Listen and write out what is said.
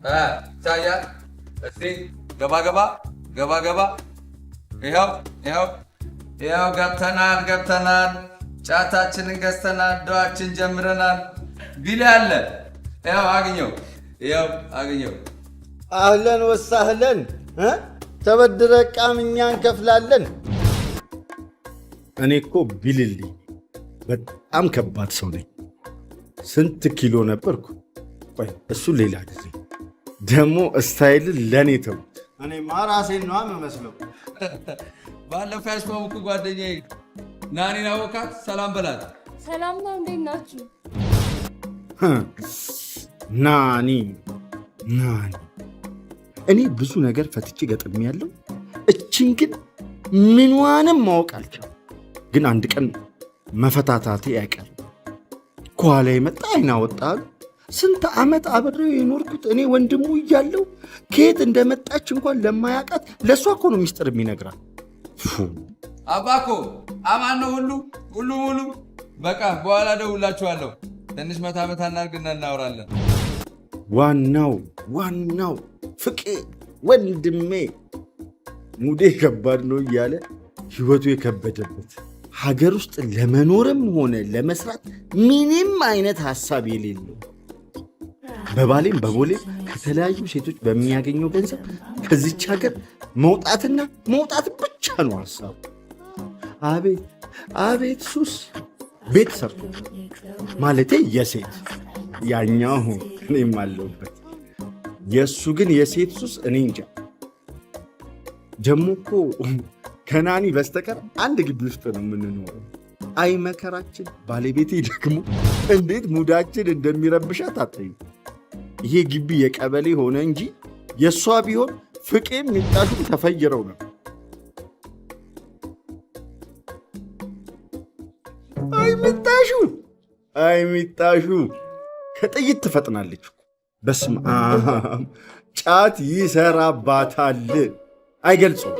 ይታያል። እስቲ ገባ ገባ ገባ ገባ። ይኸው ገብተናል። ጫታችንን ገዝተናል። ዶዋችን ጀምረናል። ቢል ያለ ይኸው አግኘው። አህለን ወሳህለን። ተበድረ ዕቃም እኛ እንከፍላለን። እኔ እኮ ቢልልኝ በጣም ከባድ ሰው ነኝ። ስንት ኪሎ ነበርኩ? ቆይ እሱ ሌላ ጊዜ ደግሞ ስታይልን ለእኔ ተውት። እኔማ ራሴን ነዋ የምመስለው። ባለፈው ያስማሙኩ ጓደኛዬ ናኒን አወቃት? ሰላም በላት። ሰላም ነው፣ እንዴት ናችሁ? ናኒ እኔ ብዙ ነገር ፈትቼ ገጥሜያለሁ። እችን ግን ምንዋንም ማወቅ አልቻልኩም። ግን አንድ ቀን መፈታታቴ አይቀርም። ከኋላ የመጣ አይና ወጣሉ። ስንት ዓመት አብሬው የኖርኩት እኔ ወንድሙ እያለው ከየት እንደመጣች እንኳን ለማያውቃት ለእሷ እኮ ነው ሚስጥር የሚነግራት። አባኮ አማን ነው ሁሉ ሙሉ። በቃ በኋላ ደውላችኋለሁ። ትንሽ መታ እናድርግና እናወራለን። ዋናው ፍቄ ወንድሜ ሙዴ ከባድ ነው እያለ ሕይወቱ የከበደበት ሀገር ውስጥ ለመኖርም ሆነ ለመስራት ምንም አይነት ሐሳብ የሌለው በባሌም በቦሌም ከተለያዩ ሴቶች በሚያገኘው ገንዘብ ከዚች ሀገር መውጣት ብቻ ነው ሐሳቡ። አቤት ሱስ ቤት ሰርቶ ማለቴ የሴት ያኛው እኔም አለሁበት። የእሱ ግን የሴት ሱስ እኔ እንጃ። ደሞ እኮ ከናኒ በስተቀር አንድ ግቢ ውስጥ ነው የምንኖረው። አይ መከራችን። ባለቤቴ ደግሞ እንዴት ሙዳችን እንደሚረብሻት አትጠይቁ። ይሄ ግቢ የቀበሌ ሆነ እንጂ የእሷ ቢሆን ፍቄም ሚጣሹም ተፈይረው ነው። አይ ሚጣሹ ከጥይት ትፈጥናለች። በስመ አብ ጫት ይሰራባታል። አይገልጹም።